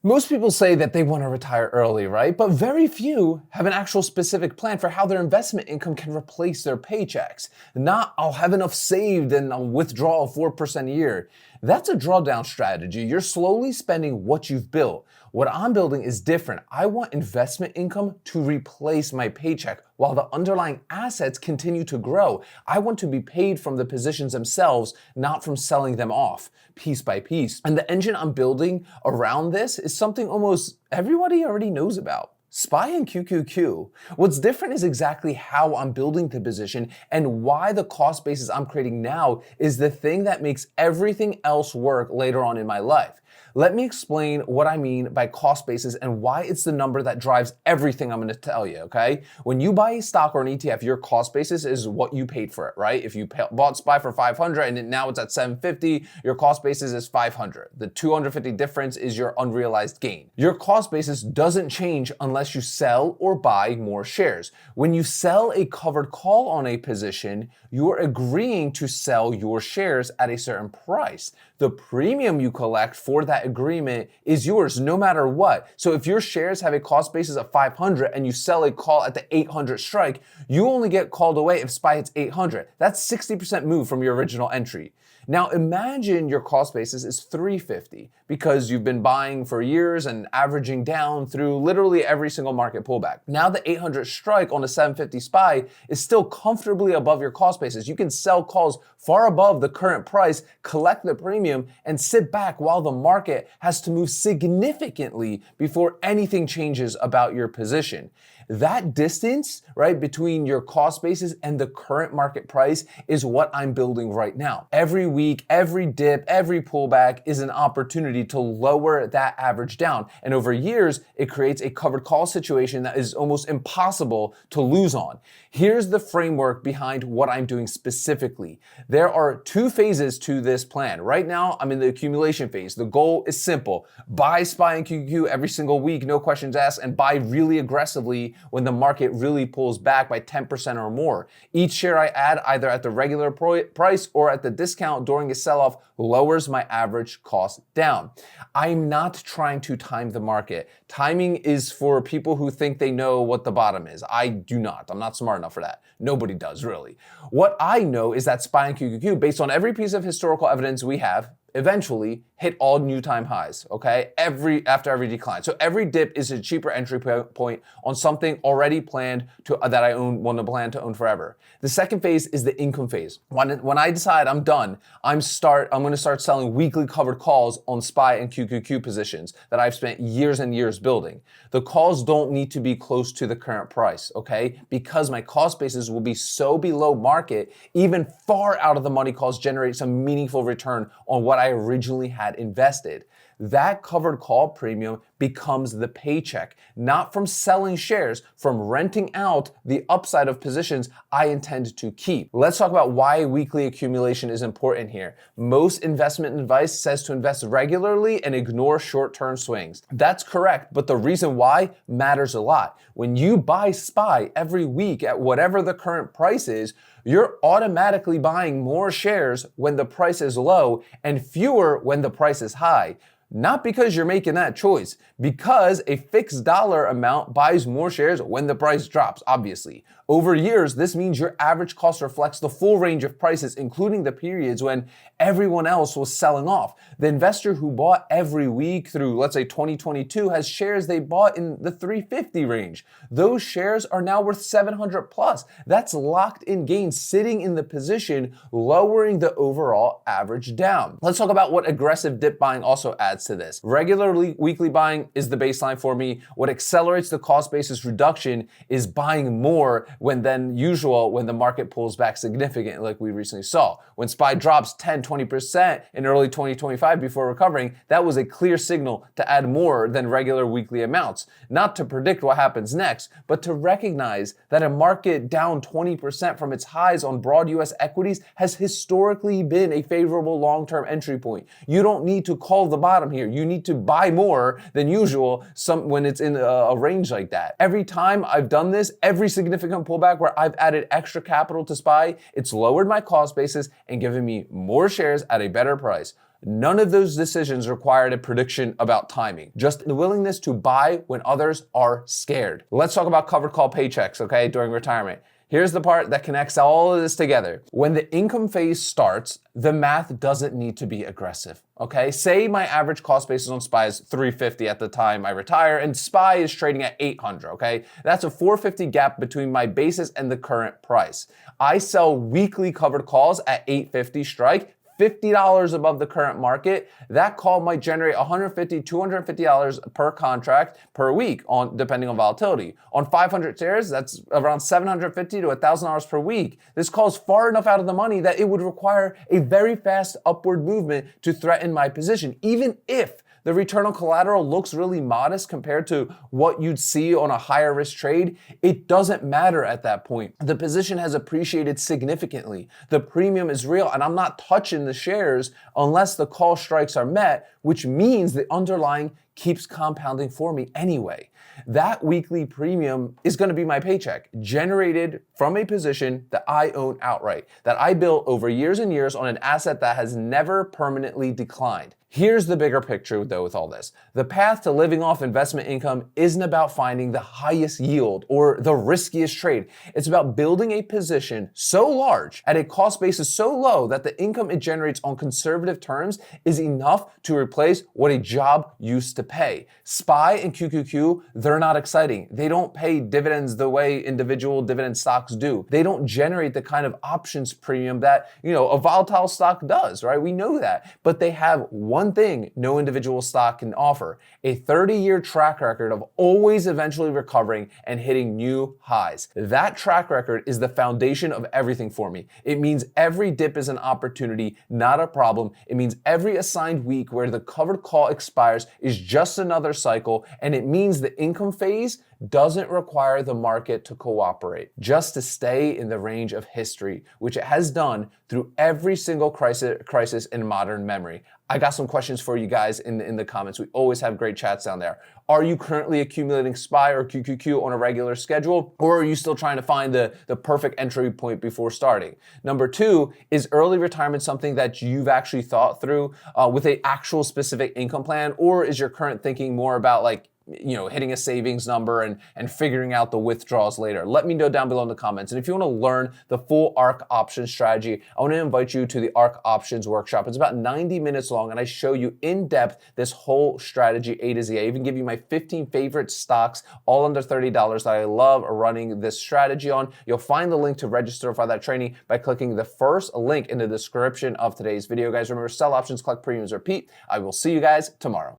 Most people say that they want to retire early, right? But very few have an actual specific plan for how their investment income can replace their paychecks. Not, I'll have enough saved and I'll withdraw 4% a year. That's a drawdown strategy. You're slowly spending what you've built. What I'm building is different. I want investment income to replace my paycheck while the underlying assets continue to grow. I want to be paid from the positions themselves, not from selling them off piece by piece. And the engine I'm building around this is something almost everybody already knows about. SPY and QQQ. What's different is exactly how I'm building the position and why the cost basis I'm creating now is the thing that makes everything else work later on in my life. Let me explain what I mean by cost basis and why it's the number that drives everything I'm going to tell you, okay? When you buy a stock or an ETF, your cost basis is what you paid for it, right? If you bought SPY for 500 and now it's at 750, your cost basis is 500. The 250 difference is your unrealized gain. Your cost basis doesn't change unless you sell or buy more shares. When you sell a covered call on a position, you're agreeing to sell your shares at a certain price. The premium you collect for that agreement is yours no matter what. So if your shares have a cost basis of 500 and you sell a call at the 800 strike, you only get called away if SPY hits 800. That's 60% move from your original entry. Now imagine your cost basis is 350 because you've been buying for years and averaging down through literally every single market pullback. Now the 800 strike on a 750 SPY is still comfortably above your cost basis. You can sell calls far above the current price, collect the premium, and sit back while the market has to move significantly before anything changes about your position. That distance, right, between your cost basis and the current market price is what I'm building right now. Every week, every dip, every pullback is an opportunity to lower that average down. And over years, it creates a covered call situation that is almost impossible to lose on. Here's the framework behind what I'm doing specifically. There are two phases to this plan. Right now, I'm in the accumulation phase. The goal is simple. Buy SPY and QQQ every single week, no questions asked, and buy really aggressively when the market really pulls back by 10% or more. Each share I add either at the regular price or at the discount during a sell-off lowers my average cost down. I'm not trying to time the market. Timing is for people who think they know what the bottom is. I do not. I'm not smart enough for that. Nobody does, really. What I know is that SPY and QQQ, based on every piece of historical evidence we have, eventually hit all new time highs, okay? After every decline. So every dip is a cheaper entry point on something already planned that I want to plan to own forever. The second phase is the income phase. When I decide I'm done, I'm going to start selling weekly covered calls on SPY and QQQ positions that I've spent years and years building. The calls don't need to be close to the current price, okay? Because my cost basis will be so below market, even far out of the money calls generate some meaningful return on what I originally had invested. That covered call premium becomes the paycheck, not from selling shares, from renting out the upside of positions I intend to keep. Let's talk about why weekly accumulation is important here. Most investment advice says to invest regularly and ignore short-term swings. That's correct, but the reason why matters a lot. When you buy SPY every week at whatever the current price is, you're automatically buying more shares when the price is low and fewer when the price is high. Not because you're making that choice, because a fixed dollar amount buys more shares when the price drops, obviously. Over years, this means your average cost reflects the full range of prices, including the periods when everyone else was selling off. The investor who bought every week through, let's say 2022, has shares they bought in the 350 range. Those shares are now worth 700 plus. That's locked in gains sitting in the position, lowering the overall average down. Let's talk about what aggressive dip buying also adds to this. Regular weekly buying is the baseline for me. What accelerates the cost basis reduction is buying more than usual when the market pulls back significantly, like we recently saw. When SPY drops 10, 20% in early 2025 before recovering, that was a clear signal to add more than regular weekly amounts. Not to predict what happens next, but to recognize that a market down 20% from its highs on broad US equities has historically been a favorable long-term entry point. You don't need to call the bottom here. You need to buy more than usual when it's in a range like that. Every time I've done this, every significant pullback where I've added extra capital to SPY, it's lowered my cost basis and given me more shares at a better price. None of those decisions required a prediction about timing, just the willingness to buy when others are scared. Let's talk about covered call paychecks, okay, during retirement. Here's the part that connects all of this together. When the income phase starts, the math doesn't need to be aggressive, okay? Say my average cost basis on SPY is $350 at the time I retire, and SPY is trading at $800, okay? That's a $450 gap between my basis and the current price. I sell weekly covered calls at $850 strike, $50 above the current market. That call might generate $150, $250 per contract per week, depending on volatility. On 500 shares, that's around $750 to $1,000 per week. This call is far enough out of the money that it would require a very fast upward movement to threaten my position, even if the return on collateral looks really modest compared to what you'd see on a higher risk trade. It doesn't matter at that point. The position has appreciated significantly. The premium is real, and I'm not touching the shares unless the call strikes are met, which means the underlying keeps compounding for me anyway. That weekly premium is going to be my paycheck, generated from a position that I own outright, that I built over years and years on an asset that has never permanently declined. Here's the bigger picture though with all this. The path to living off investment income isn't about finding the highest yield or the riskiest trade. It's about building a position so large at a cost basis so low that the income it generates on conservative terms is enough to replace what a job used to pay. SPY and QQQ, they're not exciting. They don't pay dividends the way individual dividend stocks do. They don't generate the kind of options premium that, a volatile stock does, right? We know that. But they have one thing no individual stock can offer: a 30-year track record of always eventually recovering and hitting new highs. That track record is the foundation of everything for me. It means every dip is an opportunity, not a problem. It means every assigned week where the covered call expires is just another cycle, and it means the income phase doesn't require the market to cooperate, just to stay in the range of history, which it has done through every single crisis in modern memory. I got some questions for you guys in the comments. We always have great chats down there. Are you currently accumulating SPY or QQQ on a regular schedule, or are you still trying to find the perfect entry point before starting? Number two, is early retirement something that you've actually thought through with an actual specific income plan, or is your current thinking more about hitting a savings number and figuring out the withdrawals later? Let me know down below in the comments. And if you want to learn the full Ark Options strategy, I want to invite you to the Ark Options workshop. It's about 90 minutes long, and I show you in depth this whole strategy A to Z. I even give you my 15 favorite stocks, all under $30, that I love running this strategy on. You'll find the link to register for that training by clicking the first link in the description of today's video. Guys, remember, sell options, collect premiums, repeat. I will see you guys tomorrow.